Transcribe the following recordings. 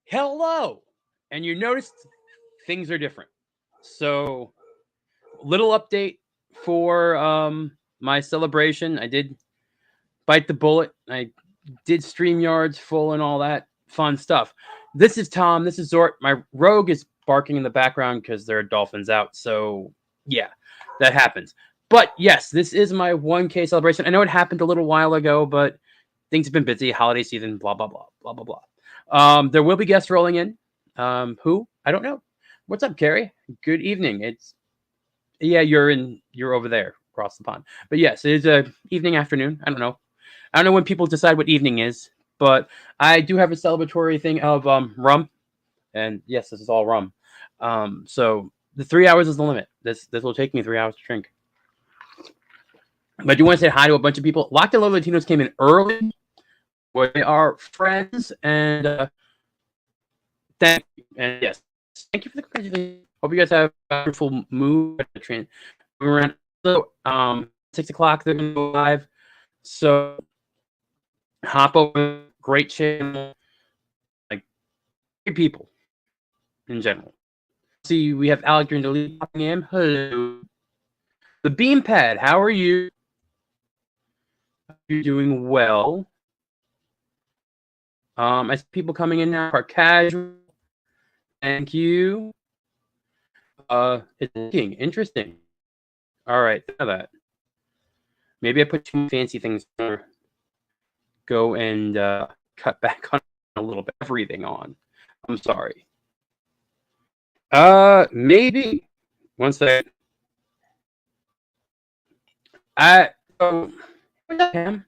Hello! And you noticed things are different. So, little update for my celebration. I did bite the bullet. I did StreamYards full and all that fun stuff. This is Tom. This is Zort. My rogue is barking in the background because there are dolphins out. So, yeah, that happens. But yes, this is my 1K celebration. I know it happened a little while ago, but things have been busy. Holiday season, blah, blah, blah, blah, blah, blah. There will be guests rolling in. Who? I don't know. What's up, Carrie? Good evening. You're over there across the pond. But yes, it is a evening, afternoon. I don't know when people decide what evening is, but I do have a celebratory thing of rum. And yes, this is all rum. So the 3 hours is the limit. This will take me 3 hours to drink. But I do want to say hi to a bunch of people. Locked and Loaded Latinos came in early. We are friends, and thank you. And yes, thank you for the congratulations. Hope you guys have a wonderful mood. We're around 6 o'clock. They're going to go live. So hop over. Great channel. Like great people in general. See, we have Alec Grindley popping in. Hello. The Beam Pad, how are you? You're doing well. I see people coming in now. Are casual. Thank you. It's interesting. All right, that. Maybe I put too fancy things on. Go and cut back on a little bit. Everything on. I'm sorry. Maybe. One second. Pam?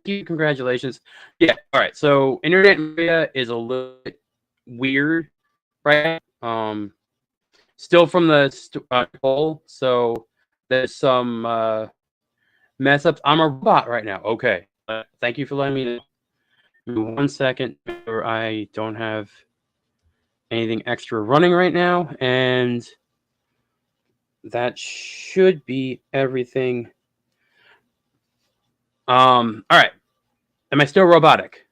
Congratulations. Yeah, all right. So internet area is a little bit weird, right? Still from the poll, so there's some mess ups. I'm a robot right now. Okay. Thank you for letting me know. 1 second. I don't have anything extra running right now, and that should be everything. All right. Am I still robotic?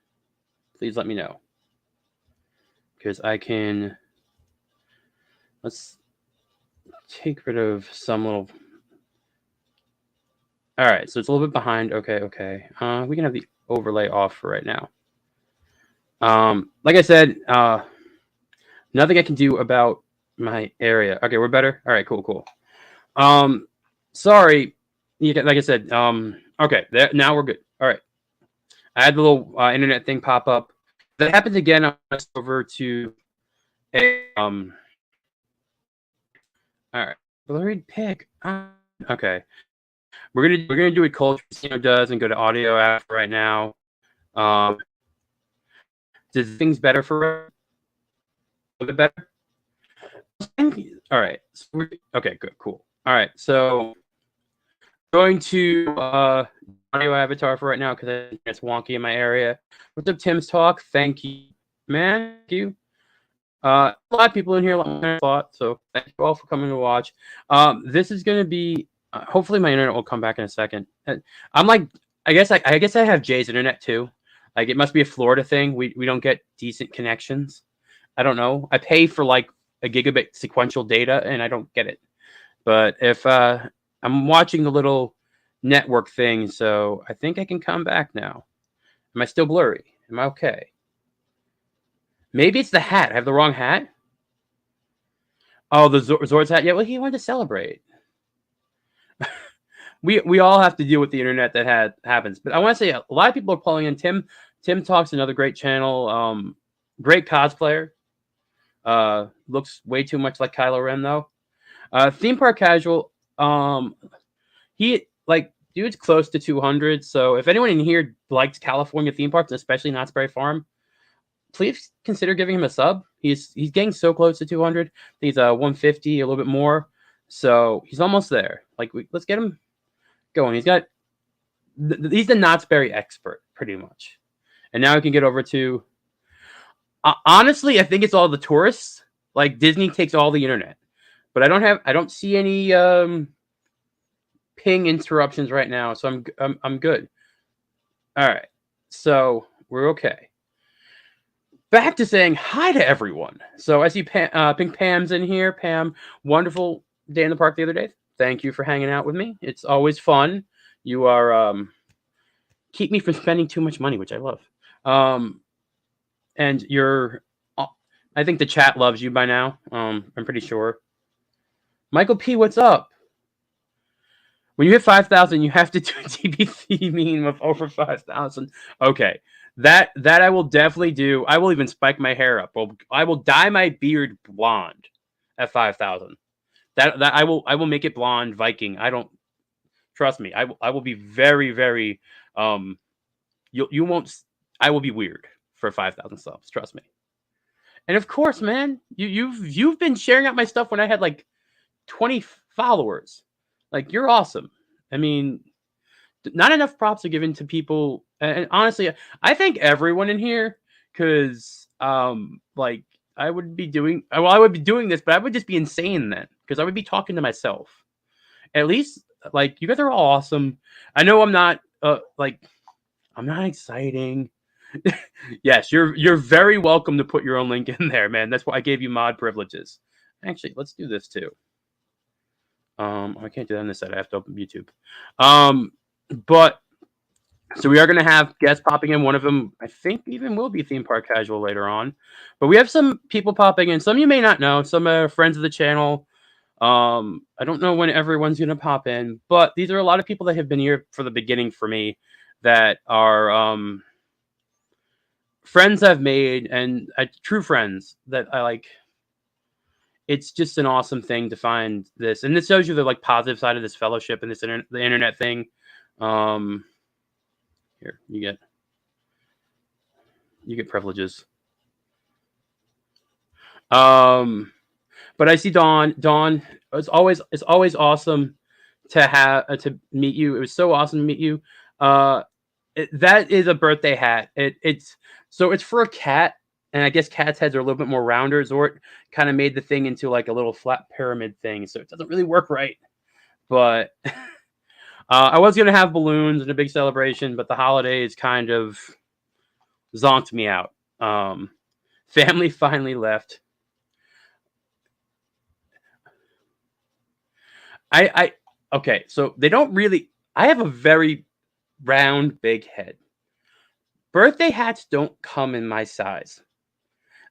Please let me know. Because I can... Let's take rid of some little... All right, so it's a little bit behind. Okay. We can have the overlay off for right now. Like I said, nothing I can do about my area. Okay, we're better? All right, cool. Sorry. Like I said, okay, now we're good. All right. I had the little internet thing pop up. If that happens again, I'll go over to a all right. Blurred pick. Okay. We're gonna do what Culture Casino does and go to audio app right now. Does things better for a little bit better? All right. So okay, good, cool. All right, so going to audio avatar for right now because it's wonky in my area. What's up, Tim's Talk? Thank you, man. Thank you. A lot of people in here, a lot more than I thought, so thank you all for coming to watch. This is going to be, hopefully my internet will come back in a second. I'm like, I guess I have Jay's internet too. Like it must be a Florida thing. We don't get decent connections. I don't know. I pay for like a gigabit sequential data and I don't get it. But if I'm watching the little network thing, so I think I can come back now. Am I still blurry? Am I okay? Maybe it's the hat. I have the wrong hat. Oh, the Zort's hat. Yeah, well, he wanted to celebrate. We all have to deal with the internet that happens. But I want to say a lot of people are calling in. Tim Talks, another great channel. Great cosplayer. Looks way too much like Kylo Ren though. Theme Park Casual. He like dude's close to 200. So if anyone in here likes California theme parks, especially Knott's Berry Farm, please consider giving him a sub. He's getting so close to 200. He's 150, a little bit more. So he's almost there. Like let's get him going. He's the Knott's Berry expert pretty much. And now we can get over to. Honestly, I think it's all the tourists. Like Disney takes all the internet, but I don't see any ping interruptions right now, so I'm good. All right, so we're okay. Back to saying hi to everyone. So I see Pink Pam's in here. Pam, wonderful day in the park the other day. Thank you for hanging out with me. It's always fun. You are keep me from spending too much money, which I love. And I think the chat loves you by now. I'm pretty sure. Michael P, what's up? When you hit 5,000, you have to do a TBC meme of over 5,000. Okay, that I will definitely do. I will even spike my hair up. I will dye my beard blonde at 5,000. That I will make it blonde Viking. I don't trust me. I will be very very. You won't. I will be weird for 5,000 subs. Trust me. And of course, man, you've been sharing out my stuff when I had like 20 followers. Like you're awesome. I mean, not enough props are given to people. And honestly, I thank everyone in here because like I would be doing this, but I would just be insane then because I would be talking to myself. At least like you guys are all awesome. I know I'm not I'm not exciting. Yes, you're very welcome to put your own link in there, man. That's why I gave you mod privileges. Actually, let's do this too. I can't do that on this side. I have to open YouTube. But so we are going to have guests popping in. One of them, I think, even will be Theme Park Casual later on. But we have some people popping in. Some you may not know. Some are friends of the channel. I don't know when everyone's going to pop in, but these are a lot of people that have been here for the beginning for me that are friends I've made and true friends that I like. It's just an awesome thing to find this, and this shows you the like positive side of this fellowship and this the internet thing. Here you get privileges. But I see Dawn. Dawn, it's always awesome to meet you. It was so awesome to meet you. That is a birthday hat. It's for a cat. And I guess cats' heads are a little bit more rounder. Zort kind of made the thing into like a little flat pyramid thing, so it doesn't really work right. But I was going to have balloons and a big celebration, but the holidays kind of zonked me out. Family finally left. Okay, so they don't really... I have a very round, big head. Birthday hats don't come in my size.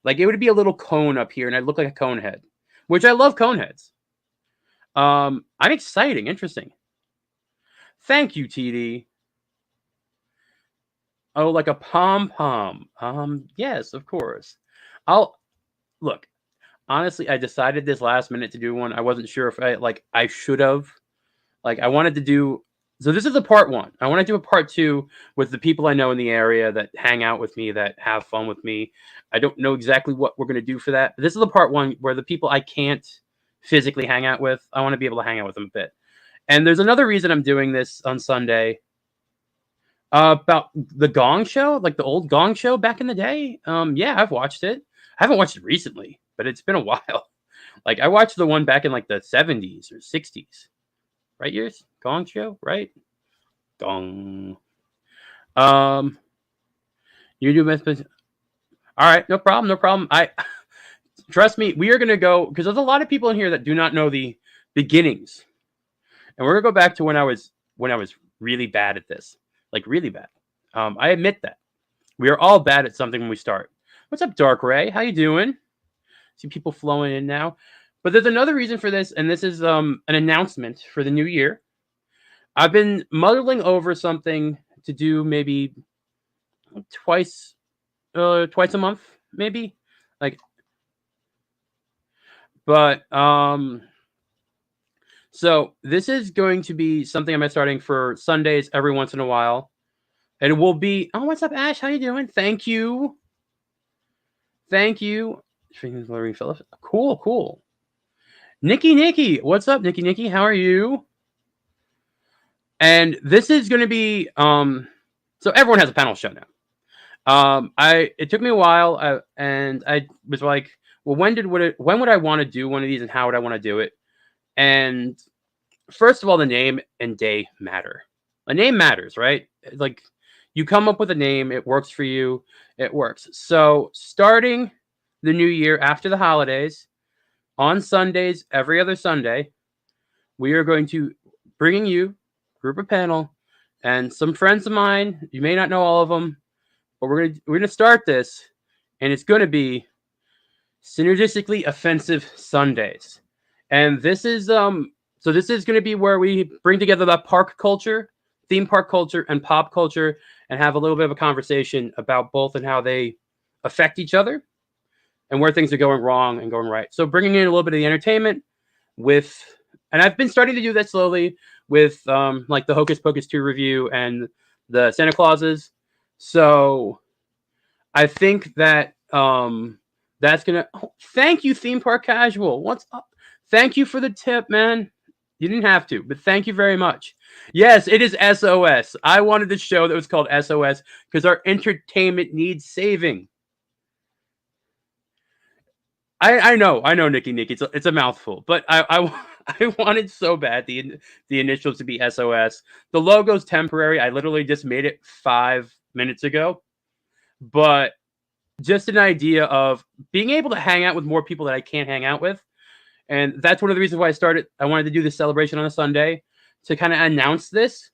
Like, it would be a little cone up here, and I'd look like a cone head. Which I love cone heads. I'm exciting. Interesting. Thank you, TD. Oh, like a pom-pom. Yes, of course. Look, honestly, I decided this last minute to do one. I wasn't sure if I should have. Like, I wanted to do... So this is the part one. I want to do a part two with the people I know in the area that hang out with me, that have fun with me. I don't know exactly what we're going to do for that. But this is the part one where the people I can't physically hang out with, I want to be able to hang out with them a bit. And there's another reason I'm doing this on Sunday. About the Gong Show, like the old Gong Show back in the day. Yeah, I've watched it. I haven't watched it recently, but it's been a while. Like, I watched the one back in like the 70s or 60s. Right, years? Gong Show, right? Gong. You do miss. All right, no problem, no problem. I trust me. We are gonna go because there's a lot of people in here that do not know the beginnings, and we're gonna go back to when I was really bad at this, like really bad. I admit that we are all bad at something when we start. What's up, Dark Ray? How you doing? See people flowing in now. But there's another reason for this, and this is an announcement for the new year. I've been muddling over something to do maybe twice twice a month, maybe. Like but so this is going to be something I'm starting for Sundays every once in a while. And it will be what's up, Ash? How you doing? Thank you. Thank you. Phillips. Cool, cool. Nikki, what's up, Nikki? How are you? And this is going to be so everyone has a panel show now. It took me a while, and I was like, well, when would I want to do one of these, and how would I want to do it? And first of all, the name and day matter. A name matters, right? Like you come up with a name, it works for you, it works. So starting the new year after the holidays, on Sundays, every other Sunday, we are going to bringing you group of panel and some friends of mine. You may not know all of them, but we're gonna start this, and it's gonna be synergistically offensive Sundays. And this is so this is gonna be where we bring together the park culture, theme park culture, and pop culture, and have a little bit of a conversation about both and how they affect each other and where things are going wrong and going right. So bringing in a little bit of the entertainment with, and I've been starting to do that slowly with like the Hocus Pocus 2 review and the Santa Clauses. So I think that that's gonna. Oh, thank you, Theme Park Casual. What's up? Thank you for the tip, man. You didn't have to, but thank you very much. Yes, it is SOS. I wanted a show that was called SOS because our entertainment needs saving. I know, Nikki. It's a mouthful, but I wanted so bad the initials to be SOS. The logo's temporary. I literally just made it 5 minutes ago, but just an idea of being able to hang out with more people that I can't hang out with, and that's one of the reasons why I wanted to do this celebration on a Sunday to kind of announce this.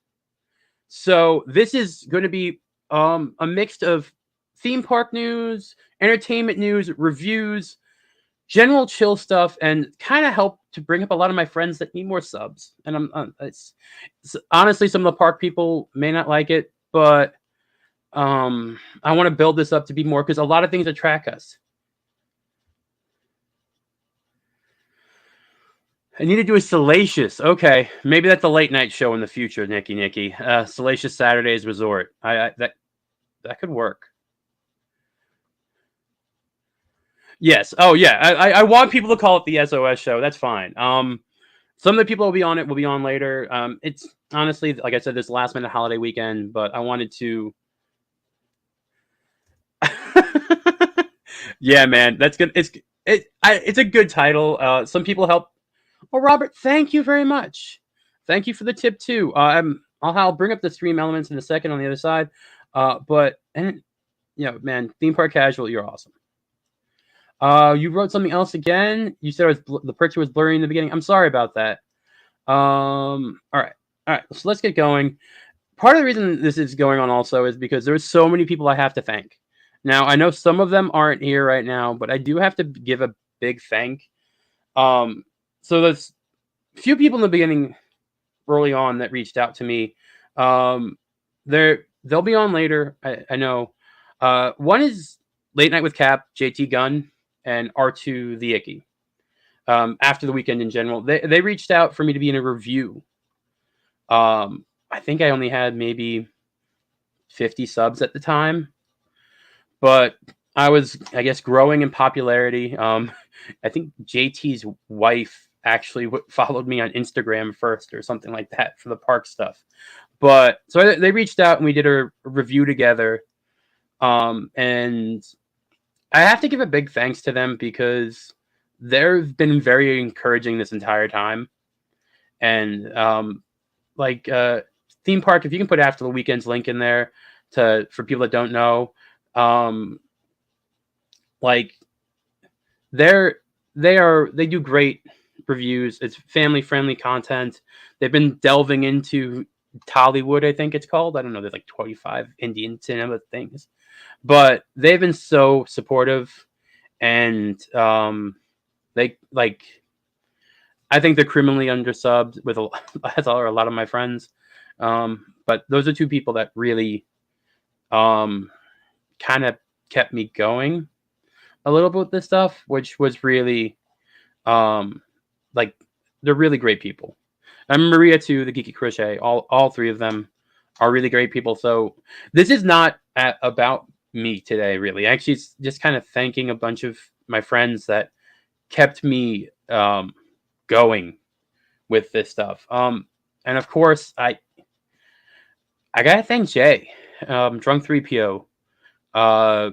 So this is going to be a mix of theme park news, entertainment news, reviews, general chill stuff, and kind of help to bring up a lot of my friends that need more subs. And it's honestly, some of the park people may not like it, but I want to build this up to be more because a lot of things attract us. I need to do a Salacious. Okay, maybe that's a late night show in the future, Nikki. Salacious Saturdays Resort. That could work. Yes. Oh yeah. I want people to call it the SOS show. That's fine. Some of the people will be on it will be on later. It's honestly, like I said, this last minute holiday weekend, but I wanted to. Yeah, man, that's good. It's a good title. Some people help. Oh, Robert, thank you very much. Thank you for the tip too. I'll bring up the stream elements in a second on the other side. Man, theme park casual, you're awesome. You wrote something else again. You said the picture was blurry in the beginning. I'm sorry about that. All right. So let's get going. Part of the reason this is going on also is because there's so many people I have to thank. Now I know some of them aren't here right now, but I do have to give a big thank. So there's a few people in the beginning, early on, that reached out to me. They'll be on later. I know. One is Late Night with Cap, JT Gunn, and R2 the Icky. After the weekend in general, they reached out for me to be in a review. I think I only had maybe 50 subs at the time, but I was, I guess, growing in popularity. I think JT's wife actually followed me on Instagram first or something like that for the park stuff. But so they reached out and we did a review together. And I have to give a big thanks to them because they've been very encouraging this entire time. And theme park, if you can put After the Weekend's link in there for people that don't know, Um, like they do great reviews. It's family friendly content. They've been delving into Tollywood, I think it's called. I don't know. There's like 25 Indian cinema things, but they've been so supportive, and they like. I think they're criminally undersubbed with as are a lot of my friends. But those are two people that really kind of kept me going a little bit with this stuff, which was really um, like they're really great people. And Maria too, the Geeky Crochet, all three of them are really great people. So this is not about me today, really. Actually, it's just kind of thanking a bunch of my friends that kept me going with this stuff. And of course, I gotta thank Jay, Drunk 3PO. Uh,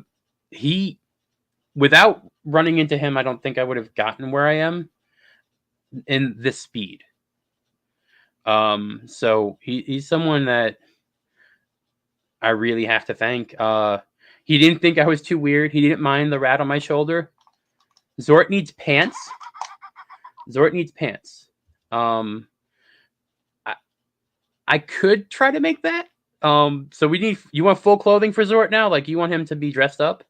he without running into him, I don't think I would have gotten where I am in this speed. So he's someone that I really have to thank. He didn't think I was too weird. He didn't mind the rat on my shoulder. Zort needs pants. Zort needs pants. Um, I could try to make that. So you want full clothing for Zort now? Like you want him to be dressed up?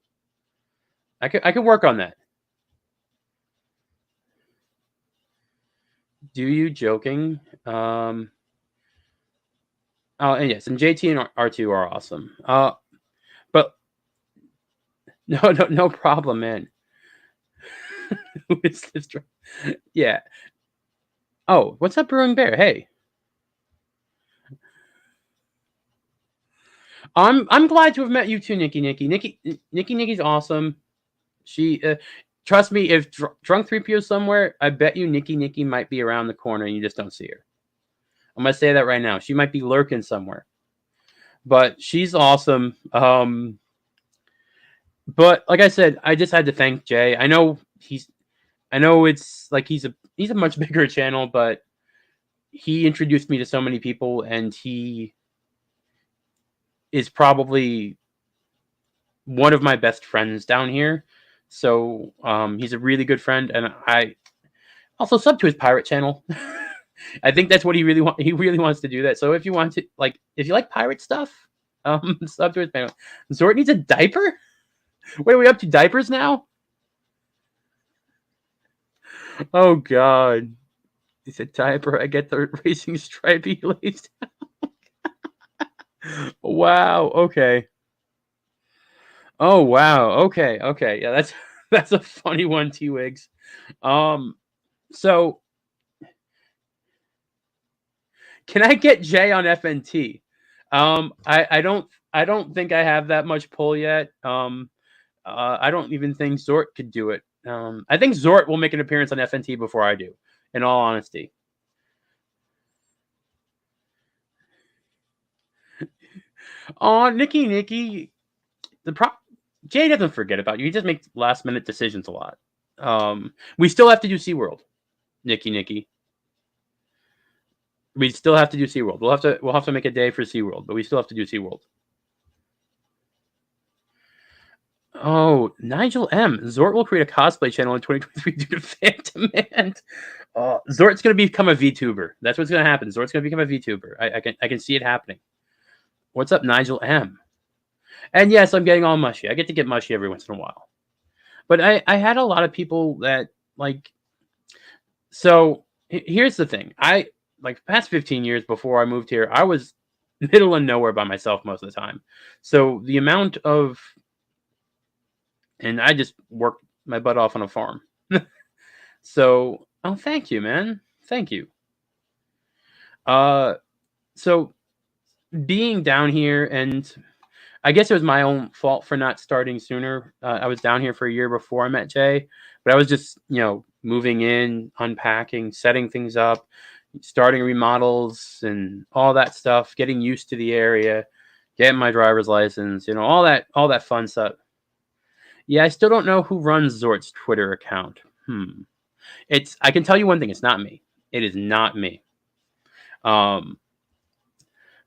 I could work on that. Do you joking? Oh, and yes, and JT and R2 are awesome. But no problem, man. Who is this? Yeah. Oh, what's up, Brewing Bear? Hey, I'm glad to have met you too, Nikki's awesome. She trust me, if Drunk 3PO somewhere, I bet you Nikki might be around the corner and you just don't see her. I'm gonna say that right now. She might be lurking somewhere, but she's awesome. But like I said, I just had to thank Jay. I know it's like he's a much bigger channel, but he introduced me to so many people, and he is probably one of my best friends down here. So he's a really good friend, and I also sub to his pirate channel. I think that's what he really He really wants to do that. So if you want to, like, if you like pirate stuff, sub to his channel. Zort needs a diaper. Wait, are we up to diapers now? Oh God, it's a diaper. I get the racing stripey laced. Wow. Okay. Oh wow. Okay. Okay. Yeah, that's that's a funny one, T Wigs. Um. So can I get Jay on FNT? I don't think I have that much pull yet. I don't even think Zort could do it. I think Zort will make an appearance on FNT before I do. In all honesty. Oh, Nikki, the Jay doesn't forget about you. He just makes last minute decisions a lot. We still have to do SeaWorld, Nikki. We still have to do SeaWorld. We'll have to make a day for SeaWorld, but we still have to do SeaWorld. Oh, Nigel M. Zort will create a cosplay channel in 2023 due to fan demand. Zort's going to become a VTuber. That's what's going to happen. Zort's going to become a VTuber. I can see it happening. What's up, Nigel M? And yes, I'm getting all mushy. I get to get mushy every once in a while. But I had a lot of people that like. So here's the thing. I like past 15 years before I moved here, I was middle of nowhere by myself most of the time. So the amount of and I just worked my butt off on a farm. So, oh, thank you, man. Thank you. Uh, so being down here, and I guess it was my own fault for not starting sooner. I was down here for a year before I met Jay, but I was just, moving in, unpacking, setting things up, starting remodels and all that stuff, getting used to the area, getting my driver's license, all that fun stuff. Yeah, I still don't know who runs Zort's Twitter account. I can tell you one thing, it's not me. It is not me.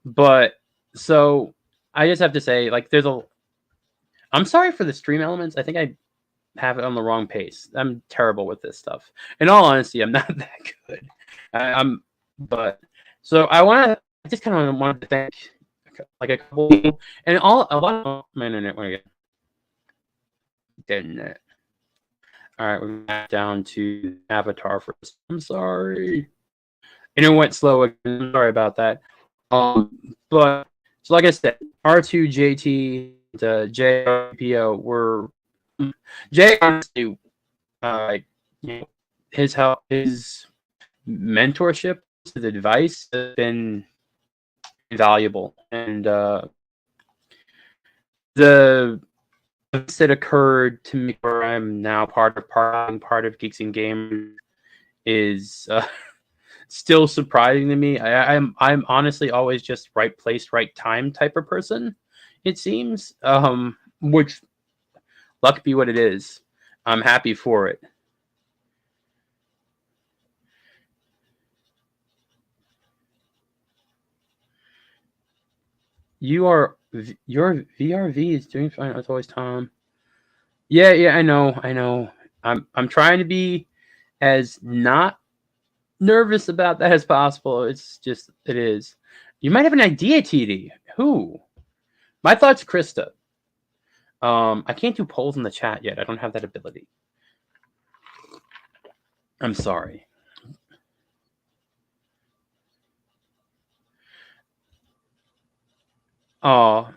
But so I just have to say, like, I'm sorry for the stream elements. I think I have it on the wrong pace. I'm terrible with this stuff. In all honesty, I'm not that good. But so I just kind of wanted to thank like a couple people, and a lot of my internet went again. Internet. All right, we're back down to Avatar first. I'm sorry. And it went slow again. I'm sorry about that. But so like I said, R2, JT, JPO were Jay honestly, you know, his help, his mentorship, his advice has been invaluable, and the events that occurred to me where I'm now part of Geeks and Gamers is still surprising to me. I'm honestly always just right place, right time type of person. It seems, which luck be what it is. I'm happy for it. Your VRV is doing fine. It's always Tom. Yeah, I know. I'm trying to be as not nervous about that as possible. It's just it is. You might have an idea, TD. Who? My thoughts, Krista. I can't do polls in the chat yet. I don't have that ability. I'm sorry. Oh,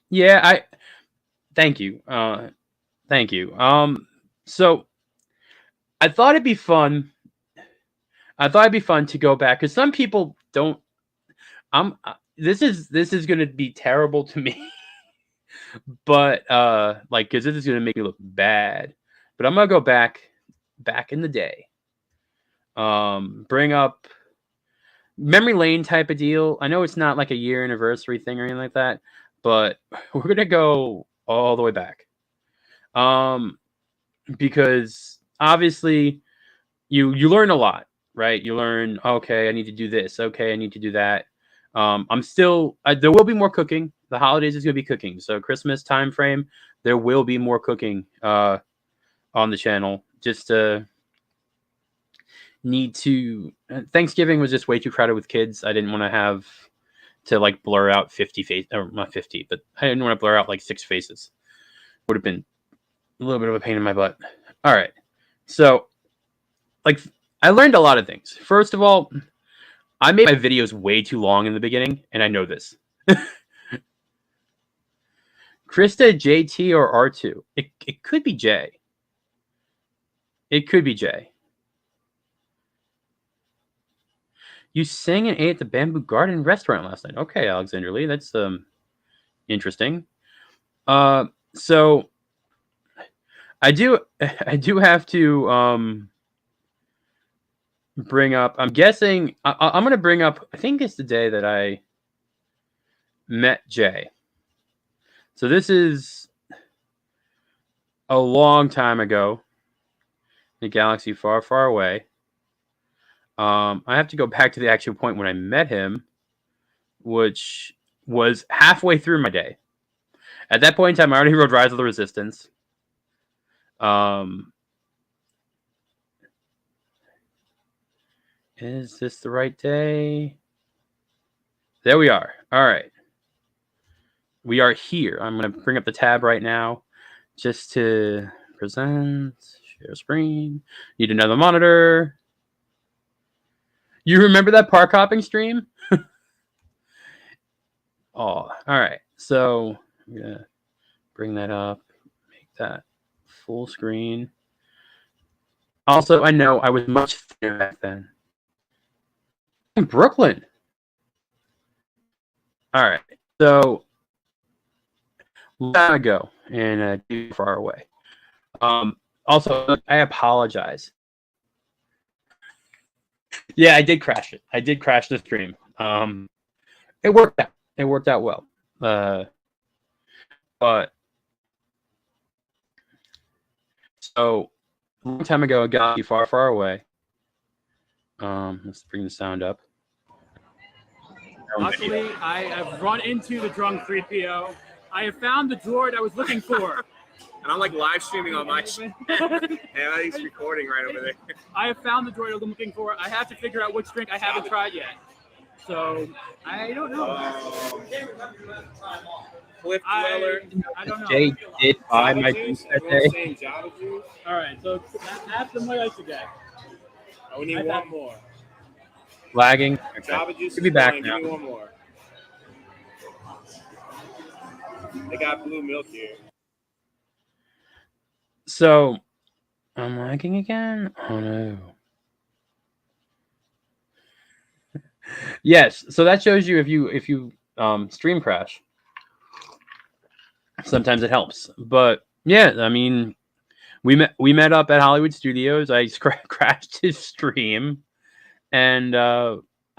yeah. Thank you. Thank you. So I thought it'd be fun. To go back because some people don't. This is gonna be terrible to me, but like because this is gonna make me look bad. But I'm gonna go back in the day. Bring up memory lane type of deal. I know it's not like a year anniversary thing or anything like that, but we're gonna go all the way back. Because obviously you learn a lot, right? You learn, okay, I need to do this. Okay, I need to do that. I'm still there will be more cooking. The holidays is gonna be cooking. So Christmas time frame, there will be more cooking on the channel. Just need to Thanksgiving was just way too crowded with kids. I didn't want to have to like blur out 50 faces, or not 50, but I didn't want to blur out like 6 faces. Would have been a little bit of a pain in my butt. All right. So like I learned a lot of things. First of all, I made my videos way too long in the beginning, and I know this. Krista, JT, or R2? It could be J. It could be J. You sang and ate at the Bamboo Garden restaurant last night. Okay, Alexander Lee, that's interesting. So I do have to bring up. I'm guessing I'm going to bring up. I think it's the day that I met Jay. So this is a long time ago in a galaxy far, far away. I have to go back to the actual point when I met him, which was halfway through my day. At that point in time, I already rode Rise of the Resistance. Is this the right day? There we are. All right. We are here. I'm going to bring up the tab right now just to present, share screen. Need another monitor. You remember that park hopping stream? Oh, all right. So I'm going to bring that up, make that full screen. Also, I know I was much thinner back then. In Brooklyn. All right. So long time ago and too far away. Also, I apologize. Yeah, I did crash it. I did crash the stream. It worked out. It worked out well. But so a long time ago, a galaxy far, far away. Let's bring the sound up. Luckily, I have run into the drunk 3PO. I have found the droid I was looking for. And I'm like live streaming on my channel. And he's recording right over there. I have found the droid I'm looking for. I have to figure out which drink I haven't tried yet. So, I don't know. Cliff Dweller. I don't know. Jay did buy my juice. juice that day. Saying Java juice. All right, so add some more ice again. We need one more. Lagging. Java juice. Should be back now. Give me one more. They got blue milk here. So, I'm lagging again? Oh no. Yes, so that shows you if you stream crash. Sometimes it helps. But yeah, I mean, we met up at Hollywood Studios. I crashed his stream, and I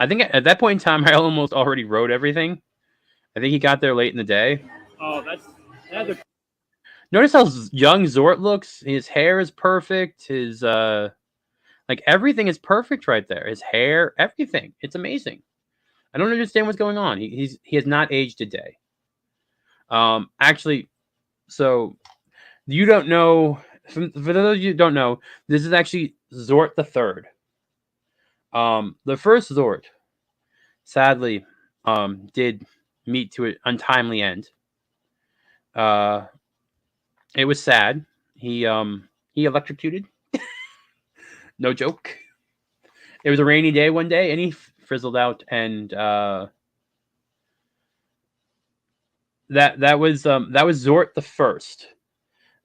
think at that point in time I almost already wrote everything. I think he got there late in the day. Oh, that's Notice how young Zort looks. His hair is perfect. His like everything is perfect right there. His hair, everything. It's amazing. I don't understand what's going on. He has not aged a day. Actually, so you don't know. For those of you who don't know, this is actually Zort the Third. The first Zort, sadly, did meet to an untimely end. It was sad. He electrocuted. No joke. It was a rainy day one day, and he frizzled out. And that was Zort the First.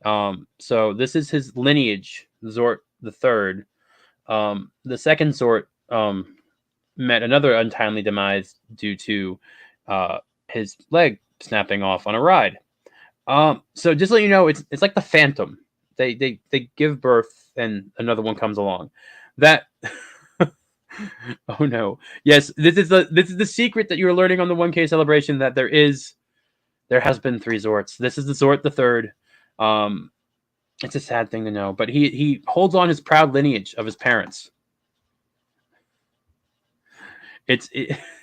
So this is his lineage, Zort the Third. The second Zort met another untimely demise due to his leg snapping off on a ride. So just to let you know, it's like the Phantom. They give birth and another one comes along. That oh no. Yes, this is the secret that you're learning on the 1K celebration, that there has been 3 Zorts. This is the Zort the Third. It's a sad thing to know, but he holds on his proud lineage of his parents. It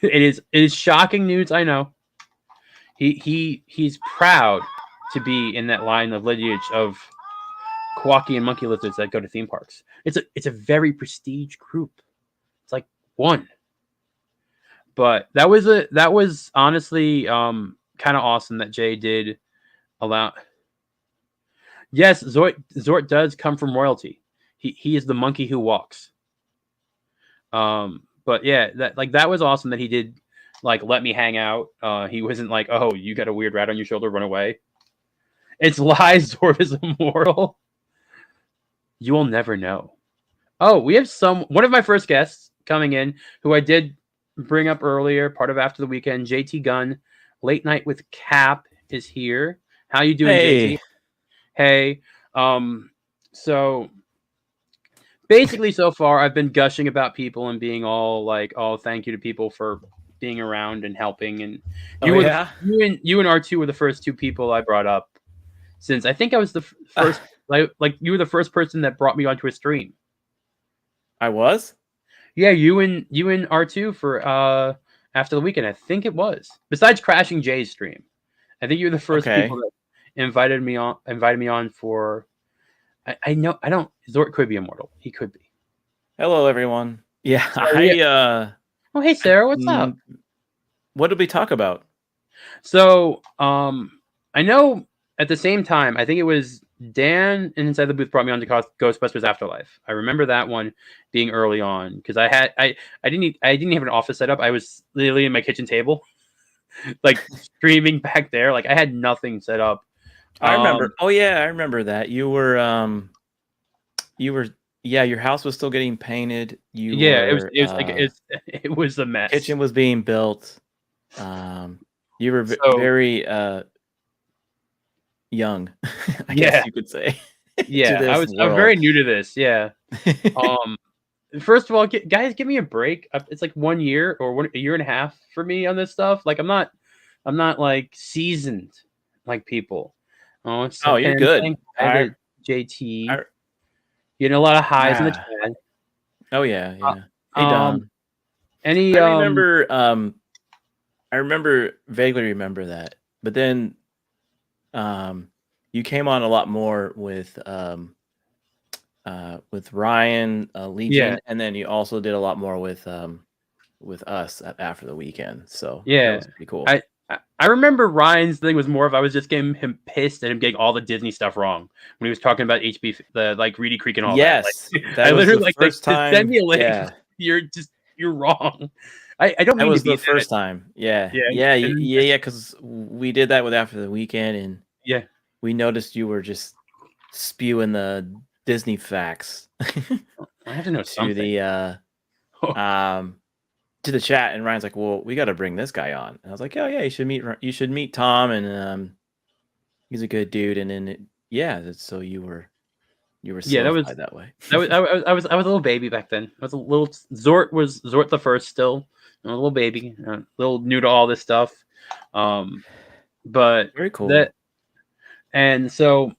is shocking news, I know. He's proud to be in that line of lineage of Kawaki and monkey lizards that go to theme parks. It's a very prestige group. It's like one. But that was honestly kind of awesome that Jay did allow. Yes, Zort does come from royalty. He is the monkey who walks. But yeah, that was awesome that he did let me hang out. He wasn't like, oh, you got a weird rat on your shoulder, run away. It's lies, Zort is immortal. You will never know. Oh, we have one of my first guests coming in, who I did bring up earlier, part of After the Weekend. JT Gunn, Late Night with Cap is here. How you doing, hey. JT? Hey. So basically, so far I've been gushing about people and being all like, "Oh, thank you to people for being around and helping." And you and R2 were the first 2 people I brought up, since I think I was the first. Like you were the first person that brought me onto a stream. I was? Yeah, you and R2 for After the Weekend. I think it was. Besides crashing Jay's stream, I think you were the first people that invited me on for. I know I don't. Zort could be immortal. He could be. Hello, everyone. Yeah, Oh, hey, Sarah. What's up? What did we talk about? So, I know at the same time, I think it was Dan and Inside the Booth brought me on to Ghostbusters Afterlife. I remember that one being early on because I didn't have an office set up. I was literally in my kitchen table, streaming back there. I had nothing set up. I remember. Oh yeah, I remember that. You were your house was still getting painted. It was a mess. Kitchen was being built. You were very young, I guess you could say. Yeah, I was very new to this. Yeah. First of all, guys, give me a break. It's like 1 year or a year and a half for me on this stuff. I'm not seasoned like people. Oh, you're good. JT. Getting a lot of highs in the chat. Oh yeah. Hey Dom. I vaguely remember that. But then You came on a lot more with Ryan, Legion, Yeah, and then you also did a lot more with us after the weekend. So that yeah. was pretty cool. I remember Ryan's thing was more of I was just getting him pissed at him getting all the Disney stuff wrong when he was talking about HB, the like Reedy Creek and all that. Like Yes, I that was the literally like first just send time. me a link. Yeah, You're wrong. I don't that mean to was the be that. first time. Yeah, Yeah, yeah, and yeah. Because we did that with after the weekend, and yeah. we noticed you were just spewing the Disney facts I have to know to something. the um to the chat, and Ryan's like, "Well, we got to bring this guy on." And I was like, "Oh yeah, you should meet Tom, and he's a good dude." And then so you were Yeah, solidified that way. I was a little baby back then. I was a little Zort the first still. I was a little baby, a little new to all this stuff. But Very cool. that and so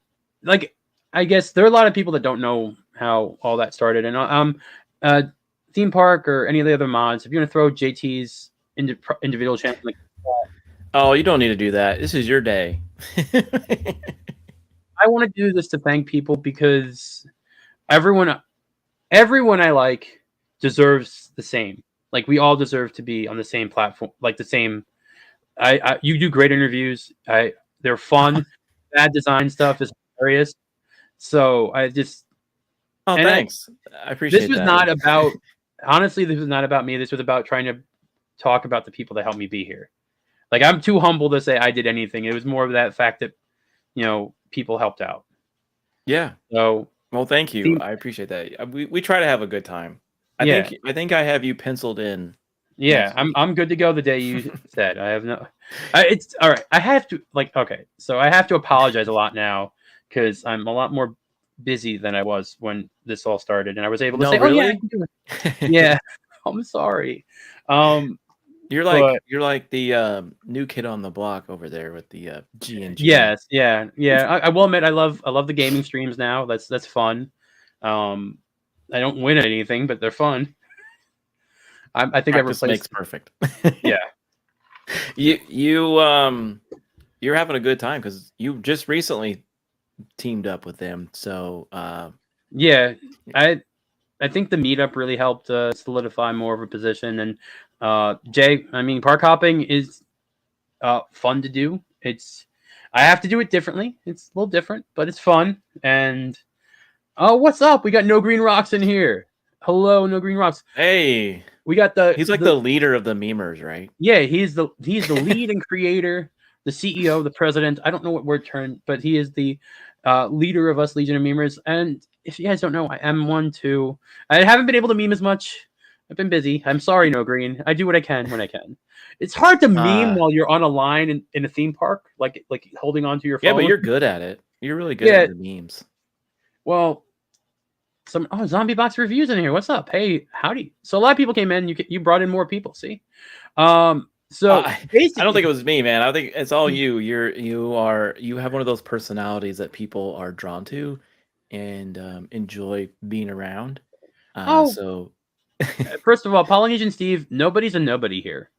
like I guess there are a lot of people that don't know how all that started. And uh, theme park or any of the other mods. If you want to throw JT's individual channel, like Oh, you don't need to do that. This is your day. I want to do this to thank people because everyone everyone I like deserves the same. Like we all deserve to be on the same platform, like the same. You do great interviews. They're fun. Bad design stuff is hilarious. So I just Oh, and I thanks. I this appreciate was that. not about honestly. This was not about me. This was about trying to talk about the people that helped me be here. Like I'm too humble to say I did anything. It was more of that fact that people helped out. Yeah. So Well, thank you. theme, I appreciate that. We try to have a good time. yeah. I think I have you penciled in Yeah, next week. I'm good to go the day you said. I have no. It's all right. I have to okay. So I have to apologize a lot now because I'm a lot more busy than I was when this all started, and I was able to No, say, "Oh yeah, I really? can do it." Yeah, I'm sorry. Um, but You're like the new kid on the block over there with the G&G. yes, yeah. I will admit I love the gaming streams now. That's fun. Um, I don't win anything, but they're fun. I think I Practice makes replaced. perfect. Yeah. You're having a good time because you just recently teamed up with them. So Yeah, I think the meetup really helped solidify more of a position. And Jay, I mean, park hopping is fun to do. I have to do it differently. It's a little different, but it's fun. And oh, what's up? We got No Green Rocks in here. Hello, No Green Rocks. hey, We got he's like the leader of the memers, right? yeah. He's the lead and creator, the CEO, the president. I don't know what word turn, but he is the leader of us Legion of Memers. And if you guys don't know, I am one too. I haven't been able to meme as much. I've been busy. I'm sorry, No Green. I do what I can when I can. It's hard to meme while you're on a line in a theme park, like holding onto your Yeah, but phone. you're good at it. You're really good Yeah. at the memes. Well, Zombie Box reviews in here. What's up? Hey, howdy. So a lot of people came in. You brought in more people. See. So I basically, don't think it was me, man. I think it's all you. You have one of those personalities that people are drawn to and enjoy being around. oh, So first of all, Polynesian Steve, nobody's a nobody here.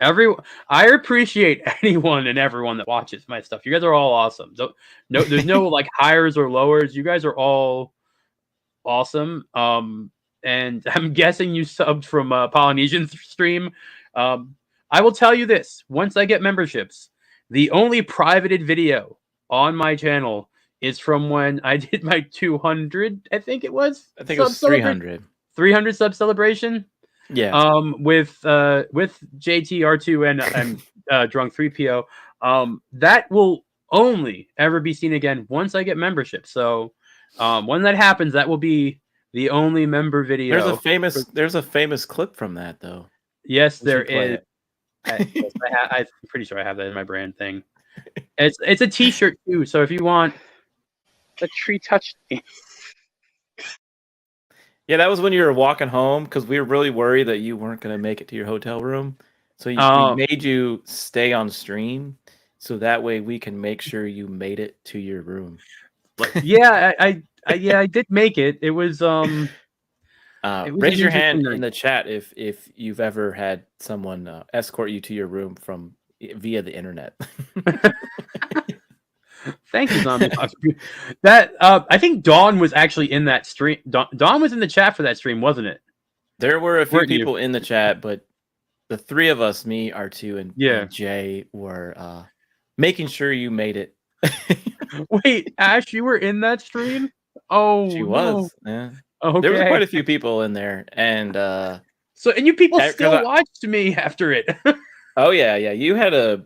I appreciate anyone and everyone that watches my stuff. You guys are all awesome. So there's no like hires or lowers. You guys are all awesome. And I'm guessing you subbed from Polynesian stream. I will tell you this: once I get memberships, the only privated video on my channel is from when I did my 200. I think it was I think it was 300. 300 sub celebration. Yeah. With JTR2 and Drunk 3PO. That will only ever be seen again once I get membership. So when that happens, that will be the only member video. There's a famous clip from that though. Yes, We there should play is. it. I'm pretty sure I have that in my brand thing. It's a T-shirt too. So if you want the tree touch me. Yeah, that was when you were walking home because we were really worried that you weren't going to make it to your hotel room. So we made you stay on stream so that way we can make sure you made it to your room. Yeah, I did make it. It was raise your hand in the chat if you've ever had someone escort you to your room via the internet. Thank you, Zombie Fox. That I think Dawn was actually in that stream. Dawn was in the chat for that stream, wasn't it? There were a few Weren't you? people in the chat, but the three of us, me, R2, Yeah. and Jay, were making sure you made it. Wait, Ash, you were in that stream? Oh, She no. was. Yeah. Okay. There was quite a few people in there, and So, and you people 'cause still I- watched me after it. oh yeah, you had a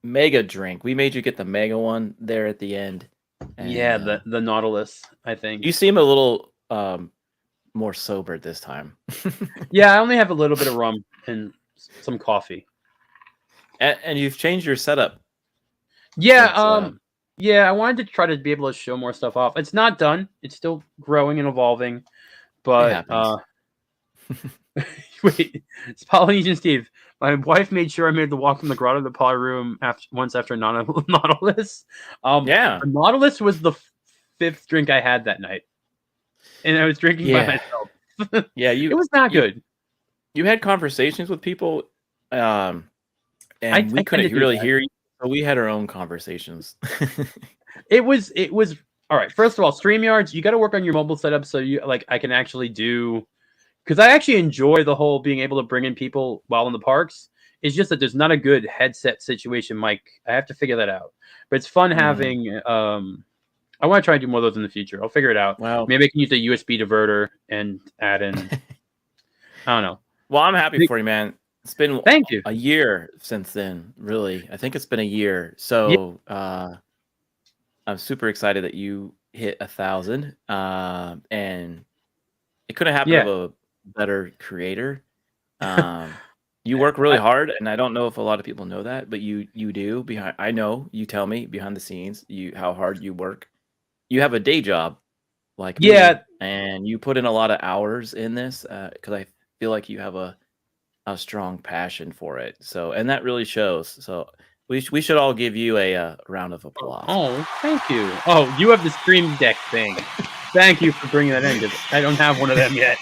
mega drink. We made you get the mega one there at the end. And, yeah, the Nautilus, I think. you seem a little more sober this time. Yeah, I only have a little bit of rum and some coffee. And you've changed your setup. Yeah, since, yeah, I wanted to try to be able to show more stuff off. It's not done. It's still growing and evolving. But wait, it's Polynesian Steve. My wife made sure I made the walk from the grotto to the poly room once after Nautilus. yeah, Nautilus was the fifth drink I had that night, and I was drinking by myself. Yeah, it was not good. You had conversations with people, and we couldn't really hear you, so we had our own conversations. It was all right. First of all, StreamYards, you got to work on your mobile setup so you I can actually do. Because I actually enjoy the whole being able to bring in people while in the parks. It's just that there's not a good headset situation mic. I have to figure that out. But it's fun having. I want to try and do more of those in the future. I'll figure it out. Well, maybe I can use a USB diverter and add in. I don't know. Well, I'm happy for you, man. It's been Thank you. a year since then. Really, I think it's been a year. So I'm super excited that you hit 1,000. And it couldn't happen of a better creator. You work really hard, and I don't know if a lot of people know that, but you do. I know, you tell me behind the scenes how hard you work. You have a day job like me, and you put in a lot of hours in this because I feel like you have a strong passion for it. So, and that really shows. So we should all give you a round of applause. Oh, thank you. Oh, you have the Stream Deck thing. Thank you for bringing that in, because I don't have one of them yet.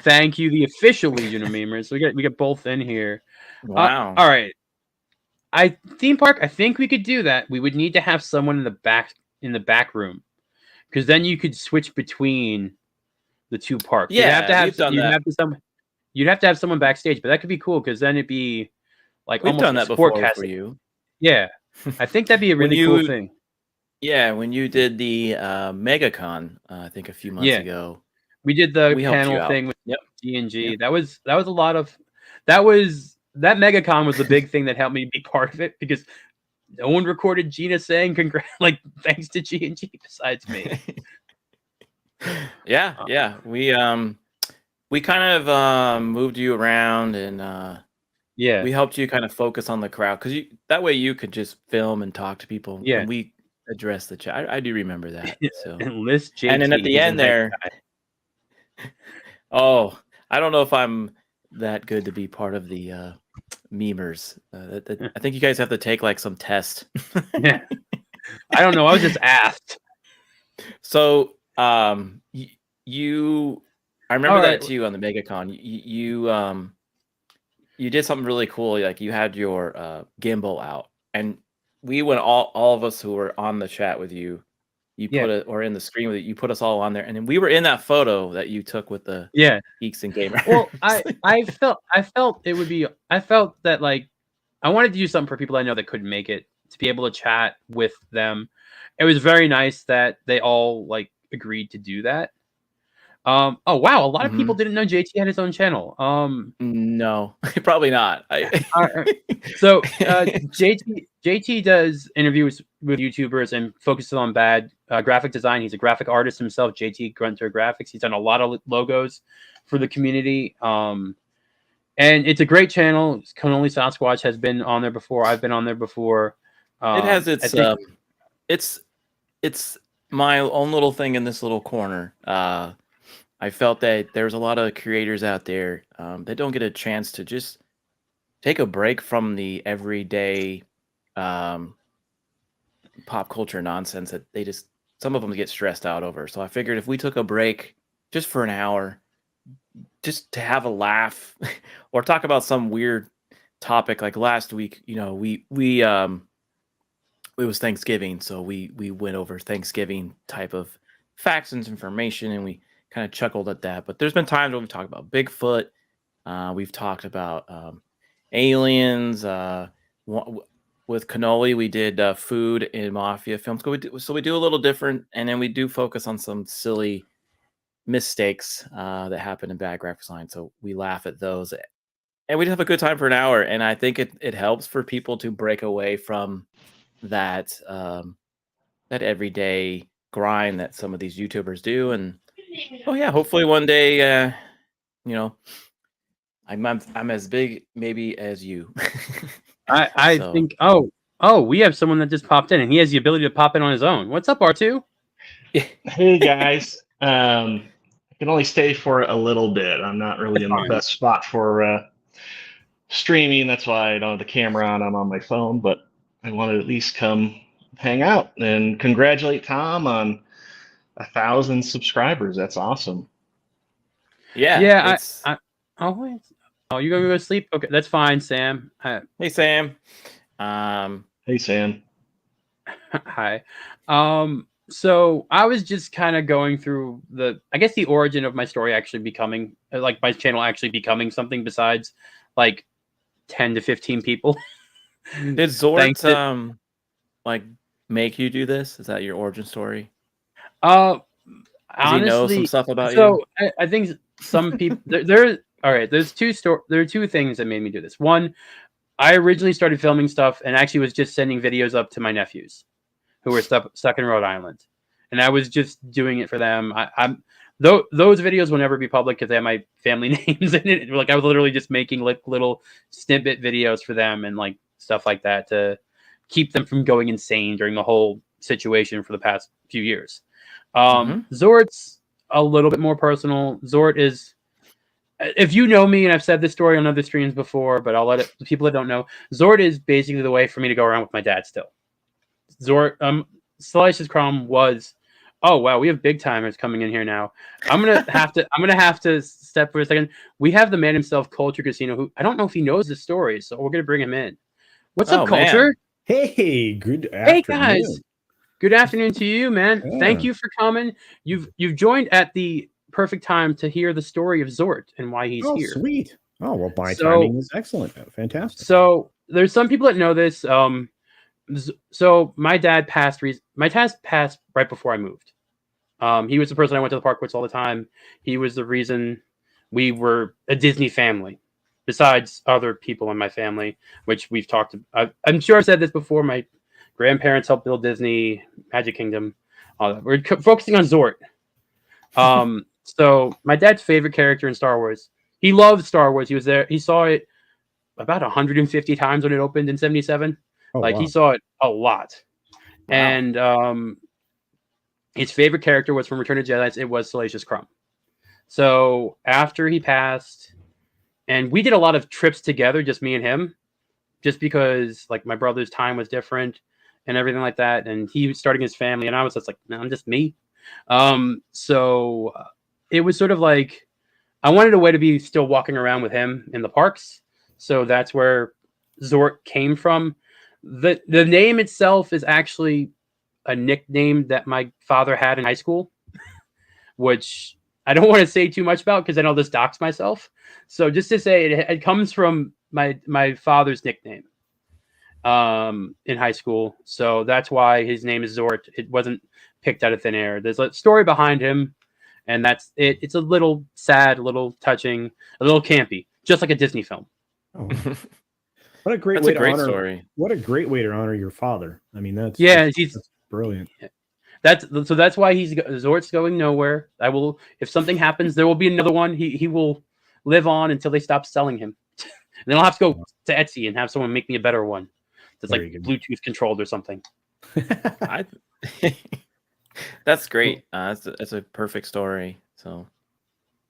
Thank you, the official Legion of Memers. We get both in here. Wow. All right. Theme park. I think we could do that. We would need to have someone in the back room, because then you could switch between the two parks. Yeah, you'd have to have someone backstage, but that could be cool, because then it'd be like we've almost done that before for you. Yeah, I think that'd be a really cool thing. Yeah, when you did the MegaCon, I think a few months ago, we did the panel thing with G&G. Yep. That was a lot of that MegaCon was the big thing that helped me be part of it, because no one recorded Gina saying thanks to G&G besides me. Yeah. We kind of moved you around, and we helped you kind of focus on the crowd, because that way you could just film and talk to people. Yeah, and we addressed the chat. I do remember that. So and list JT, and then at the end there. Oh, I don't know if I'm that good to be part of the memers. I think you guys have to take like some test. Yeah. I don't know. I was just asked. So, I remember that too on the MegaCon. You did something really cool. Like, you had your gimbal out, and we went all of us who were on the chat with you. You put it, or in the screen with it. You put us all on there, and then we were in that photo that you took with the geeks and gamers. Well, I felt it would be. I felt that like I wanted to do something for people I know that couldn't make it, to be able to chat with them. It was very nice that they all like agreed to do that. Oh wow, a lot of people didn't know JT had his own channel. No, probably not. So JT does interviews with YouTubers and focuses on bad graphic design. He's a graphic artist himself. JT Grunter Graphics. He's done a lot of logos for the community. And it's a great channel. Only Sasquatch has been on there before. I've been on there before. It has it's my own little thing in this little corner. I felt that there's a lot of creators out there that don't get a chance to just take a break from the everyday pop culture nonsense that some of them get stressed out over. So I figured if we took a break just for an hour, just to have a laugh or talk about some weird topic. Like last week, we it was Thanksgiving, so we went over Thanksgiving type of facts and information, and we kind of chuckled at that. But there's been times when we talked about Bigfoot. We've talked about aliens. With Cannoli, we did food and mafia films. So we do a little different, and then we do focus on some silly mistakes that happen in bad graphic design. So we laugh at those, and we just have a good time for an hour. And I think it helps for people to break away from that that everyday grind that some of these YouTubers do. And hopefully one day, I'm as big maybe as you. I think we have someone that just popped in, and he has the ability to pop in on his own. What's up, R2? Hey guys, I can only stay for a little bit. I'm not really in the best spot for streaming. That's why I don't have the camera on. I'm on my phone, but I wanted to at least come hang out and congratulate Tom on 1,000 subscribers. That's awesome. Yeah. You gonna go to sleep? Okay, that's fine, Sam. Hey, Sam. Hey, Sam. Hi. So I was just kind of going through the origin of my story actually becoming my channel actually becoming something besides like 10 to 15 people. Did Zort make you do this? Is that your origin story? Honestly, does he know some stuff about you? So I think some people all right. There are two things that made me do this. One, I originally started filming stuff and actually was just sending videos up to my nephews who were stuck in Rhode Island, and I was just doing it for them. Those videos will never be public because they have my family names in it. Like I was literally just making like little snippet videos for them and like stuff like that to keep them from going insane during the whole situation for the past few years. Zort's a little bit more personal. Zort is, if you know me, and I've said this story on other streams before, but I'll let it, the people that don't know, Zort is basically the way for me to go around with my dad still. Zort, Salacious Crumb was, oh wow, we have big timers coming in here now. I'm gonna have to step for a second. We have the man himself, Culture Casino, who I don't know if he knows the story, so we're gonna bring him in. What's up, Culture? Man. Hey, good afternoon. Hey guys, good afternoon to you, man. Yeah. Thank you for coming. You've joined at the perfect time to hear the story of Zort and why he's here. Sweet. Oh well, my timing is excellent. Fantastic. So there's some people that know this. So my dad passed. My dad passed right before I moved. He was the person I went to the park with all the time. He was the reason we were a Disney family, besides other people in my family, which we've talked about. I'm sure I've said this before. My grandparents helped build Disney, Magic Kingdom. We're focusing on Zort. So my dad's favorite character in Star Wars. He loved Star Wars. He was there. He saw it about 150 times when it opened in '77. Wow. He saw it a lot. Wow. And his favorite character was from Return of the Jedi. It was Salacious Crumb. So after he passed, and we did a lot of trips together, just me and him, just because like my brother's time was different and everything like that. And he was starting his family, and I was just like, no, I'm just me. So it was sort of like I wanted a way to be still walking around with him in the parks. So that's where Zort came from. The name itself is actually a nickname that my father had in high school, which I don't want to say too much about because then I'll just dox myself. So just to say, it comes from my father's nickname in high school. So that's why his name is Zort. It wasn't picked out of thin air. There's a story behind him, and that's it. It's a little sad, a little touching, a little campy, just like a Disney film. Oh. What a great way to honor story. What a great way to honor your father. I mean, that's brilliant. Yeah. That's why Zort's going nowhere. If something happens, there will be another one. He will live on until they stop selling him. And then I'll have to go to Etsy and have someone make me a better one that's like Bluetooth controlled or something. That's great. That's a perfect story. So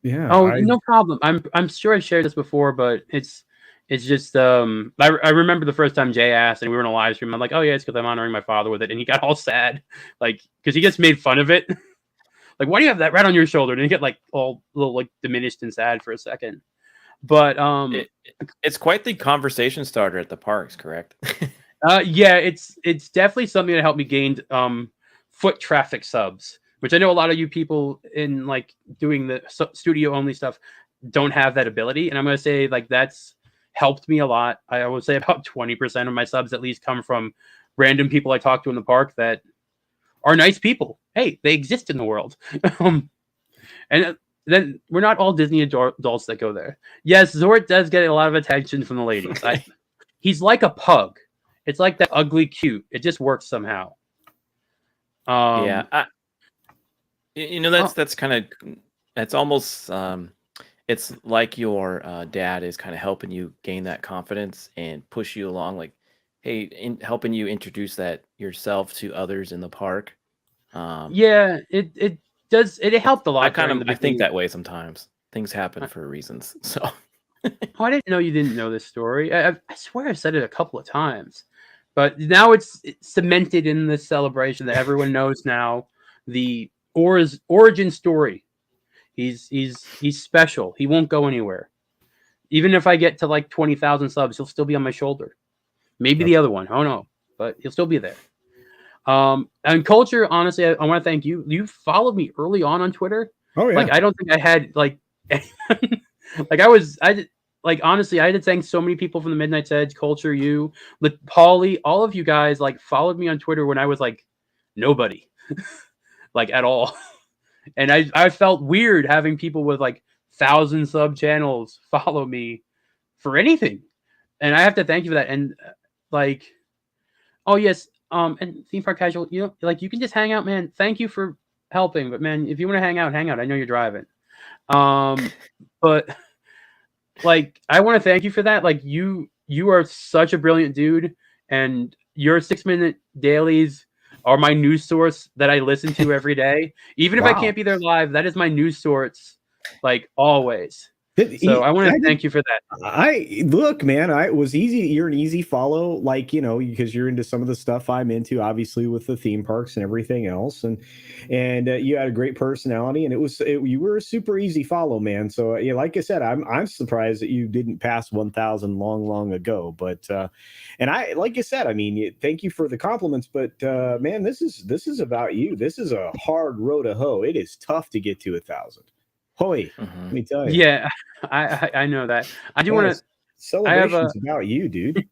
yeah. No problem. I'm sure I've shared this before, but it's just I remember the first time Jay asked and we were in a live stream. I'm like, oh yeah, it's because I'm honoring my father with it, and he got all sad, like because he gets made fun of it. Like, why do you have that right on your shoulder? And he get like all a little like diminished and sad for a second. But it's quite the conversation starter at the parks, correct? Yeah, it's definitely something that helped me gain foot traffic subs, which I know a lot of you people in like doing the studio only stuff don't have that ability, and I'm gonna say like that's helped me a lot. I would say about 20% of my subs at least come from random people I talk to in the park that are nice people. Hey, they exist in the world. And then we're not all Disney adults that go there. Yes, Zort does get a lot of attention from the ladies. He's like a pug. It's like that ugly cute. It just works somehow. Yeah, that's kind of that's almost it's like your dad is kind of helping you gain that confidence and push you along, like, hey, helping you introduce that yourself to others in the park. Yeah, it does. It helped a lot. I think that way sometimes. Things happen for reasons. So. Oh, I didn't know you didn't know this story. I swear I said it a couple of times, but now it's cemented in this celebration that everyone knows now. The origin story. He's special. He won't go anywhere. Even if I get to like 20,000 subs, he'll still be on my shoulder. Maybe the other one. I don't know, but he'll still be there. And Culture, honestly, I want to thank you. You followed me early on Twitter. Oh yeah. Like I don't think I had like, honestly, I had to thank so many people from the Midnight's Edge, Culture, you, like Paulie, all of you guys like followed me on Twitter when I was like nobody, like at all. And I felt weird having people with like 1,000 sub channels follow me for anything. And I have to thank you for that. And like, oh yes, and Theme Park Casual, you know, like you can just hang out, man. Thank you for helping, but man, if you want to hang out, hang out. I know you're driving. But like I want to thank you for that. Like you are such a brilliant dude, and your 6-minute dailies are my news source that I listen to every day. Even if I can't be there live, that is my news source, like always. So I want to thank you for that. Look, man, it was easy. You're an easy follow, like, you know, because you're into some of the stuff I'm into, obviously with the theme parks and everything else, and you had a great personality, and you were a super easy follow, man. So yeah, like I said, I'm surprised that you didn't pass 1,000 long ago, but and I, like I said, I mean, thank you for the compliments, but man, this is about you. This is a hard road to hoe. It is tough to get to 1,000. Holy, let me tell you. Yeah, I know that. I do want to. Celebrations about you, dude.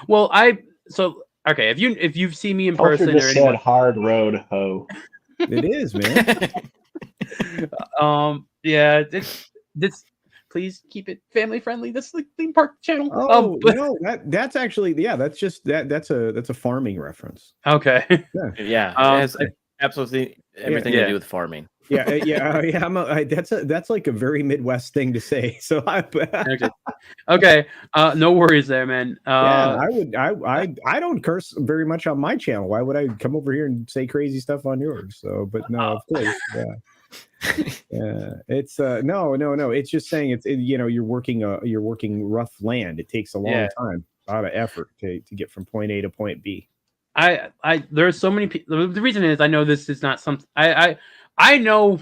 Well, okay. If you've seen me in person, just said hard road ho. It is, man. Yeah. This. Please keep it family friendly. This is the theme park channel. Oh no, that's actually that's just that's a farming reference. Okay. Yeah. It has absolutely everything to do with farming. That's like a very Midwest thing to say. So okay. No worries there, man. I don't curse very much on my channel. Why would I come over here and say crazy stuff on yours? So, but no, of course, it's no. It's just saying you're working rough land. It takes a long time, a lot of effort to get from point A to point B. There's so many people. The reason is I know this is not something I know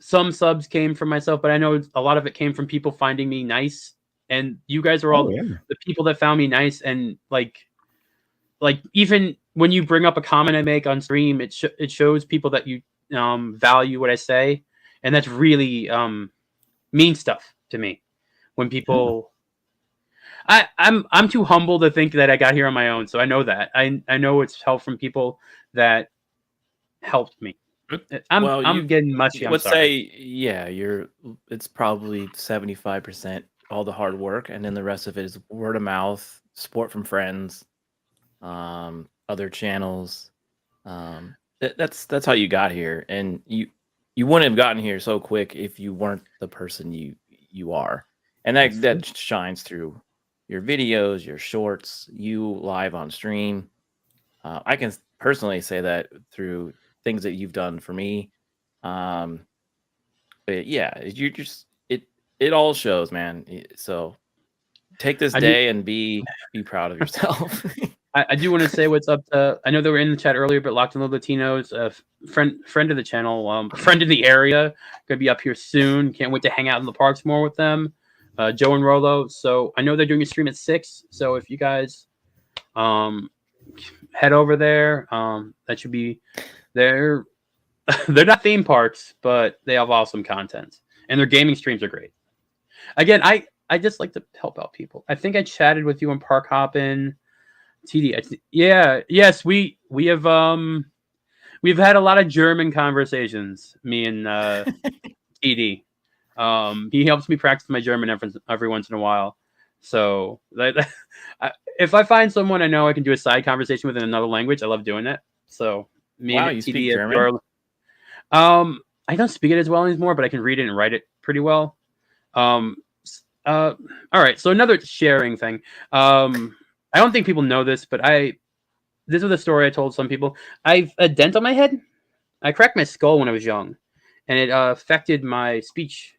some subs came from myself, but I know a lot of it came from people finding me nice, and you guys are all the people that found me nice. And like even when you bring up a comment I make on stream, it shows people that you value what I say, and that's really mean stuff to me. When people, I'm too humble to think that I got here on my own, so I know that I know it's help from people that helped me. I'm getting mushy. Let's say, it's probably 75% all the hard work, and then the rest of it is word of mouth, support from friends, other channels. That's how you got here, and you wouldn't have gotten here so quick if you weren't the person you are, and that shines through your videos, your shorts, you live on stream. I can personally say that through things that you've done for me. But yeah, you just it all shows, man. So take this day and be proud of yourself. I do want to say what's up to, I know they were in the chat earlier, but Locked and Little Latinos, friend of the channel, friend in the area, gonna be up here soon. Can't wait to hang out in the parks more with them. Joe and Rolo. So I know they're doing a stream at 6. So if you guys head over there, that should be they're they're not theme parks, but they have awesome content, and their gaming streams are great. Again, I just like to help out people. I think I chatted with you on Park Hoppin', TD. Yeah, yes, we've had a lot of German conversations. Me and TD. He helps me practice my German every once in a while. So if I find someone I know I can do a side conversation with in another language, I love doing that. So me and you TD speak German? I don't speak it as well anymore, but I can read it and write it pretty well. All right. So another sharing thing. I don't think people know this, but this was a story I told some people. I've a dent on my head. I cracked my skull when I was young, and it affected my speech.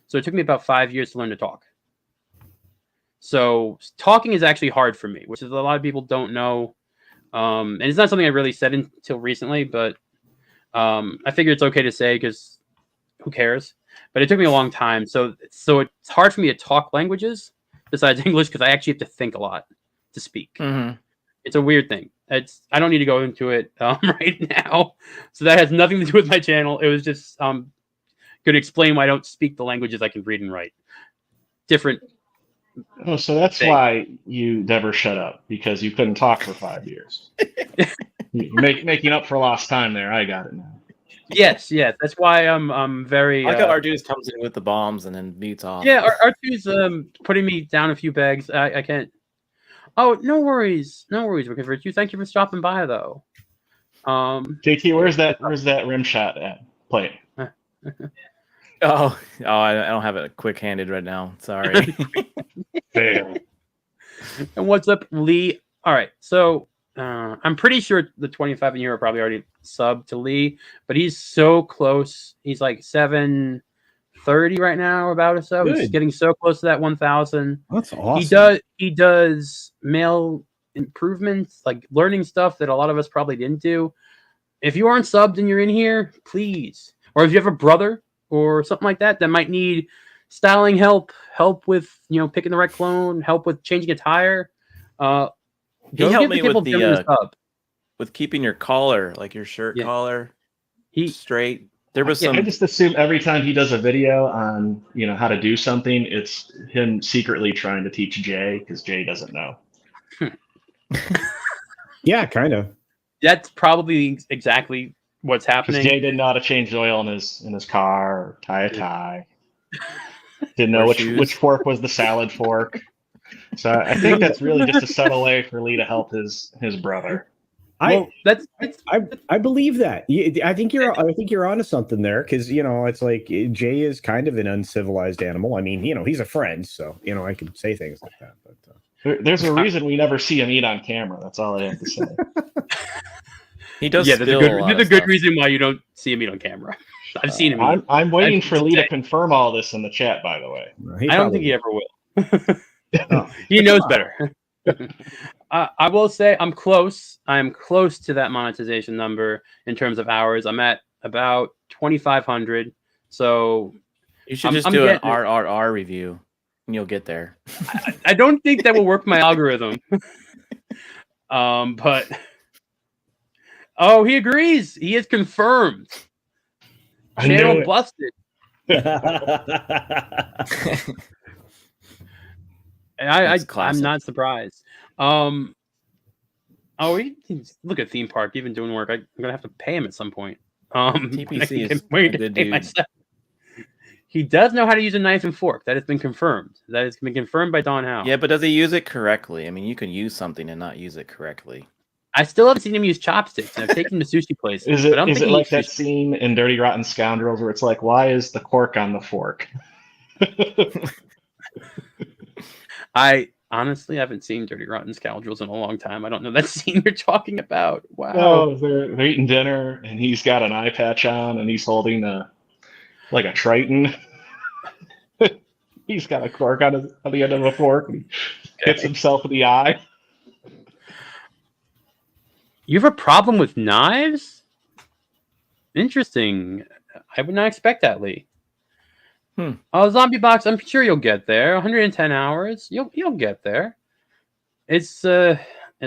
So it took me about 5 years to learn to talk. So talking is actually hard for me, which is a lot of people don't know. And it's not something I really said until recently, but I figure it's okay to say because who cares? But it took me a long time. So it's hard for me to talk languages besides English because I actually have to think a lot to speak. Mm-hmm. It's a weird thing. I don't need to go into it right now. So that has nothing to do with my channel. It was just going to explain why I don't speak the languages I can read and write. Different. Oh, so that's thing. why you never shut up, because you couldn't talk for 5 years. Making up for lost time there. I got it now. Yes. That's why I'm very. I like how R2 comes in with the bombs and then mutes off. Yeah, R2's putting me down a few pegs. I can't. Oh, no worries, Wicked Virtue. Thank you for stopping by, though. JT, where's that rim shot at? Play it. Oh, I don't have it quick-handed right now. Sorry. Fail. And what's up, Lee? All right, so I'm pretty sure the 25 in here are probably already subbed to Lee, but he's so close. He's like 730 right now, about a sub. He's getting so close to that 1,000. That's awesome. He does mail improvements, like learning stuff that a lot of us probably didn't do. If you aren't subbed and you're in here, please. Or if you have a brother or something like that might need styling help with picking the right clone, help with changing a tire. He helped me with keeping your collar, like your shirt collar, straight. There was some. I just assume every time he does a video on how to do something, it's him secretly trying to teach Jay because Jay doesn't know. Yeah, kind of. That's probably exactly what's happening. Jay didn't know how to change the oil in his car, or tie a tie. Didn't know which fork was the salad fork. So I think that's really just a subtle way for Lee to help his brother. I believe that. I think you're onto something there, because it's like Jay is kind of an uncivilized animal. I mean, he's a friend, so I can say things like that. But there's a reason we never see him eat on camera. That's all I have to say. He does. Yeah, there's a good reason why you don't see him eat on camera. I've seen him. I'm waiting for Lee to confirm all this in the chat. By the way, I don't think he ever will. He knows better. I will say I'm close. I'm close to that monetization number in terms of hours. I'm at about 2,500. So you should just do an RRR review, and you'll get there. I don't think that will work my algorithm. But he agrees. He is confirmed. Channel busted. I'm not surprised. Look at Theme Park, even doing work. I'm gonna have to pay him at some point. TPC is a good dude. He does know how to use a knife and fork. That has been confirmed. That has been confirmed by Don Howe. Yeah, but does he use it correctly? I mean, you can use something and not use it correctly. I still haven't seen him use chopsticks. I've taken him to sushi places. Is it like that scene in Dirty Rotten Scoundrels where it's like, why is the cork on the fork? I honestly haven't seen Dirty Rotten Scoundrels in a long time. I don't know that scene you're talking about. Wow. Oh, they're eating dinner, and he's got an eye patch on, and he's holding a Triton. He's got a cork on the end of a fork. And he hits himself in the eye. You have a problem with knives? Interesting. I would not expect that, Lee. Oh, Zombie Box, I'm sure you'll get there. 110 hours, you'll get there. It's a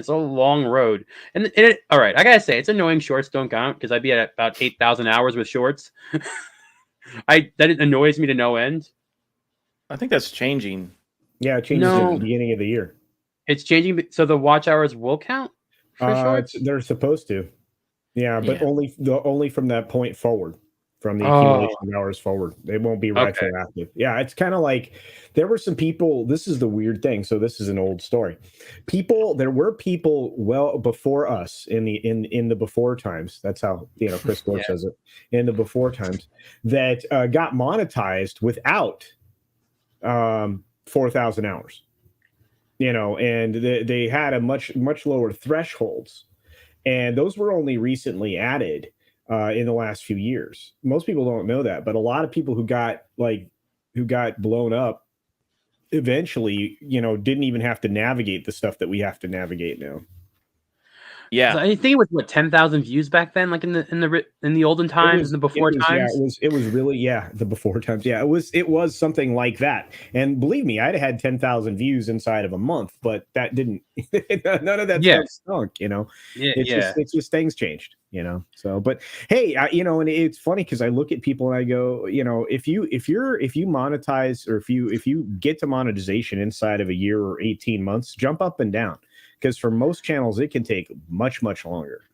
long road, and all right. I gotta say, it's annoying. Shorts don't count because I'd be at about 8,000 hours with shorts. That annoys me to no end. I think that's changing. Yeah, it changes at the beginning of the year. It's changing, so the watch hours will count for shorts. They're supposed to. Yeah, but only from that point forward, from the accumulation of hours forward. They won't be retroactive. Okay. Yeah, it's kind of like there were some people. This is the weird thing. So this is an old story. There were people well before us in the before times. That's how Chris Gore says it. In the before times, that got monetized without 4,000 hours. And they had a much lower thresholds. And those were only recently added in the last few years. Most people don't know that, but a lot of people who got blown up eventually, didn't even have to navigate the stuff that we have to navigate now. Yeah, I think it was 10,000 views back then, like in the olden times, in the before times. Yeah, it was really the before times. Yeah, it was something like that. And believe me, I'd had 10,000 views inside of a month, but that didn't. None of that stuff stunk. It's just things changed. So, but hey, and it's funny because I look at people and I go, if you monetize, or if you get to monetization inside of a year or 18 months, jump up and down. Because for most channels, it can take much longer.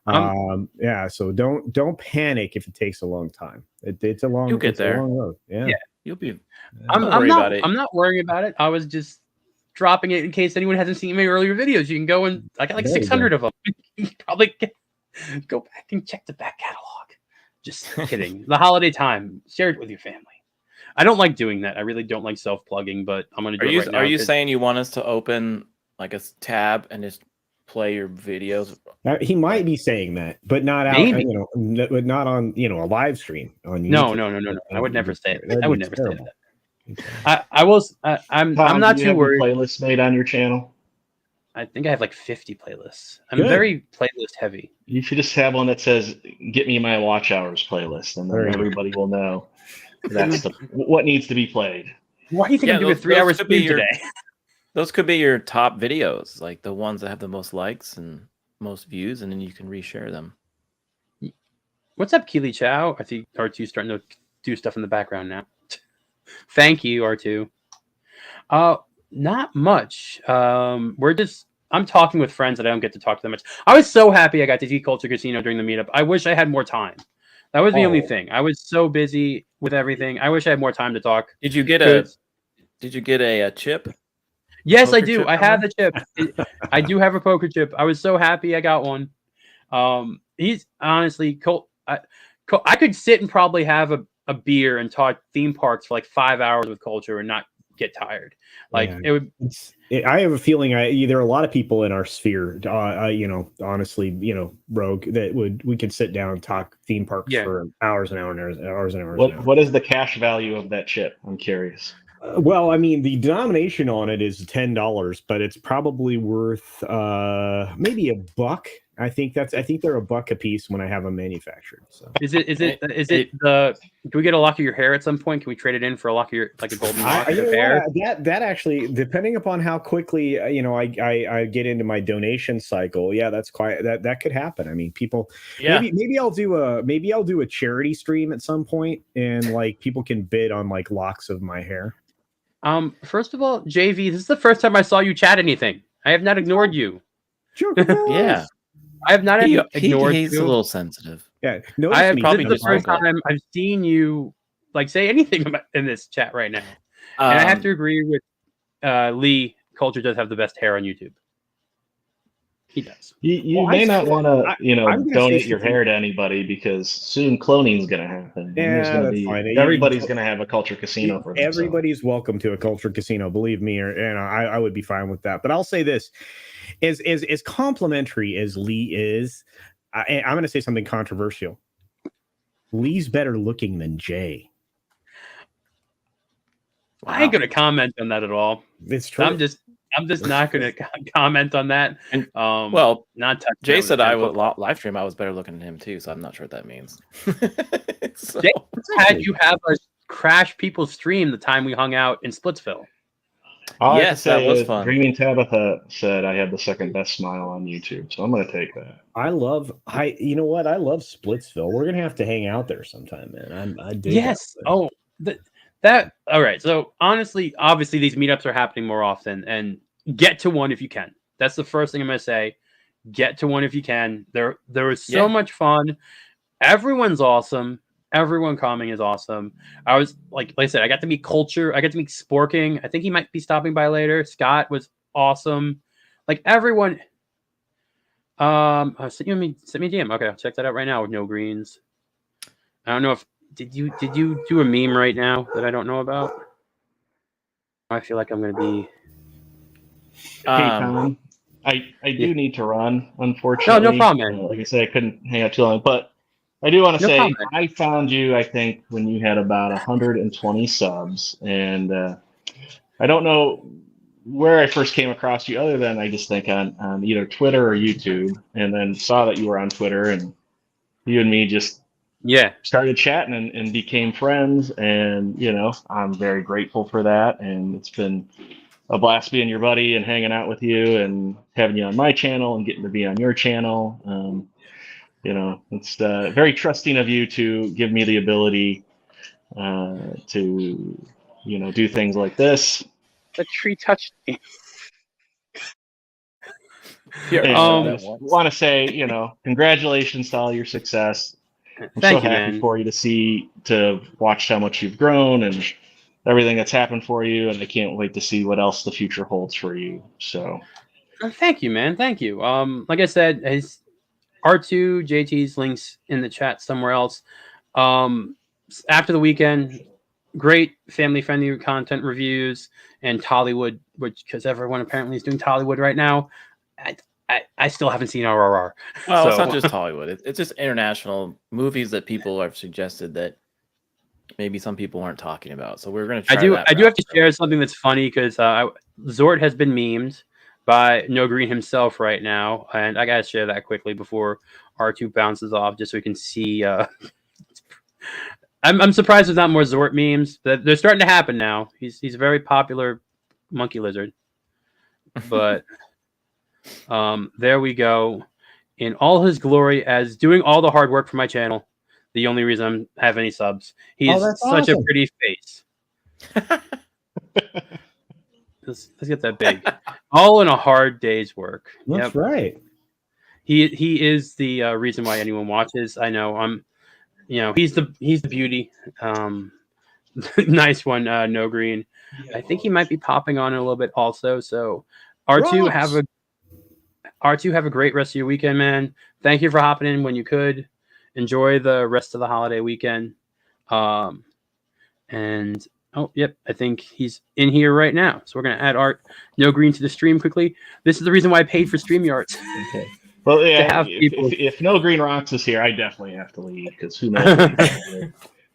So don't panic if it takes a long time. It's a long. You'll get there. A long road. Yeah, you'll be. I'm not worrying about it. I was just dropping it in case anyone hasn't seen my earlier videos. You can go and I got like 600 of them. You can probably go back and check the back catalog. Just kidding. The holiday time, share it with your family. I don't like doing that. I really don't like self-plugging, but I'm going to do it right now. Are you saying you want us to open like a tab and just play your videos? He might be saying that, but not out, but not on a live stream on YouTube. No. I would never say it. I would never say that. I will. I'm not too worried. Playlists made on your channel? I think I have like 50 playlists. I'm very playlist heavy. You should just have one that says "Get me my watch hours" playlist, and then everybody will know that's what needs to be played. Why do you think I'm doing 3 hours today? Those could be your top videos, like the ones that have the most likes and most views, and then you can reshare them. What's up, Keely Chow? I think R2's starting to do stuff in the background now. Thank you, R2. Not much. I'm talking with friends that I don't get to talk to them much. I was so happy I got to see Culture Casino during the meetup. I wish I had more time. That was the only thing. I was so busy with everything. I wish I had more time to talk. Did you get a chip? Yes, I do. I have the chip. I do have a poker chip. I was so happy I got one. He's honestly I could sit and probably have a beer and talk theme parks for like 5 hours with Culture and not get tired. Like it would. I have a feeling there are a lot of people in our sphere. Honestly, Rogue, that we could sit down and talk theme parks for hours and hours. What is the cash value of that chip? I'm curious. Well, I mean, the denomination on it is $10, but it's probably worth maybe $1. I think they're $1 a piece when I have them manufactured. So is it the? Do we get a lock of your hair at some point? Can we trade it in for a lock of your a golden lock of hair? That actually, depending upon how quickly I get into my donation cycle, that's quite that could happen. I mean, people. Yeah. Maybe I'll do a charity stream at some point, and like people can bid on like locks of my hair. First of all, JV, this is the first time I saw you chat anything. I have not ignored you. Sure. Yeah. I have not ignored you. He's a little sensitive. Yeah. I have probably the first time I've seen you like say anything in this chat right now. And I have to agree with Lee. Culture does have the best hair on YouTube. He does. You may not want to, donate your hair to anybody because soon cloning is going to happen. Yeah, that's fine. Everybody's going to have a Culture Casino for themselves. Everybody's welcome to a Culture Casino, believe me, I would be fine with that. But I'll say this: as complimentary as Lee is, I'm going to say something controversial. Lee's better looking than Jay. Wow. I ain't going to comment on that at all. It's true. I'm just not going to comment on that. And, not Jay said I would live stream. I was better looking than him too, so I'm not sure what that means. Jay had you have crash people's stream the time we hung out in Splitsville. All I have to Yes, that say was is fun. Dreaming Tabitha said I had the second best smile on YouTube, so I'm going to take that. You know what? I love Splitsville. We're gonna have to hang out there sometime, man. I dig Yes. that. Oh, that. All right. So honestly, obviously, these meetups are happening more often, and get to one if you can. That's the first thing I'm gonna say. Get to one if you can. There was so much fun. Everyone's awesome. Everyone coming is awesome. I was like I said, I got to meet Culture. I got to meet Sporking. I think he might be stopping by later. Scott was awesome. Like everyone. Sent me a DM. Okay, I'll check that out right now with no greens. I don't know if did you do a meme right now that I don't know about? I feel like I'm gonna be. Hey, Tom, I do need to run, unfortunately. No problem, man. Like I said, I couldn't hang out too long, but I do want to No say problem, I found you, I think, when you had about 120 subs, and I don't know where I first came across you other than I just think on either Twitter or YouTube, and then saw that you were on Twitter, and you and me just started chatting and became friends, and I'm very grateful for that, and it's been a blast being your buddy and hanging out with you and having you on my channel and getting to be on your channel. It's very trusting of you to give me the ability to do things like this. The tree touched me. Want to say, congratulations to all your success. I'm so happy for you to watch how much you've grown and everything that's happened for you, and I can't wait to see what else the future holds for you. So, thank you, man. Thank you. Like I said, his R2 JT's links in the chat somewhere else. After the weekend, great family-friendly content reviews and Tollywood, which because everyone apparently is doing Tollywood right now. I still haven't seen RRR. Well, so. It's not just Hollywood. It's just international movies that people have suggested that maybe some people aren't talking about. So we're going to try I do have to share something that's funny because Zort has been memed by No Green himself right now, and I got to share that quickly before R2 bounces off just so we can see. I'm surprised there's not more Zort memes. They're starting to happen now. He's a very popular monkey lizard. But there we go. In all his glory as doing all the hard work for my channel. The only reason I have any subs. He's such a pretty face. Let's get that big. All in a hard day's work. That's right. He is the reason why anyone watches. I know. He's the beauty. Nice one, No Green. I think he might be popping on a little bit also. So R2 have a great rest of your weekend, man. Thank you for hopping in when you could. Enjoy the rest of the holiday weekend. I think he's in here right now. So we're gonna add No Green to the stream quickly. This is the reason why I paid for StreamYards. Okay. Well, yeah. If No Green Rocks is here, I definitely have to leave because who knows.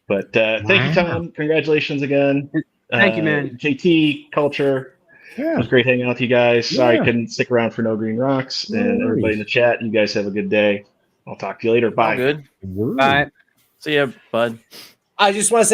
But thank you, Tom. Congratulations again. Thank you, man. JT, Culture. Yeah. It was great hanging out with you guys. Sorry I couldn't stick around for No Green Rocks. And everybody in the chat, you guys have a good day. I'll talk to you later. Bye. All good. Bye. See ya, bud. I just want to say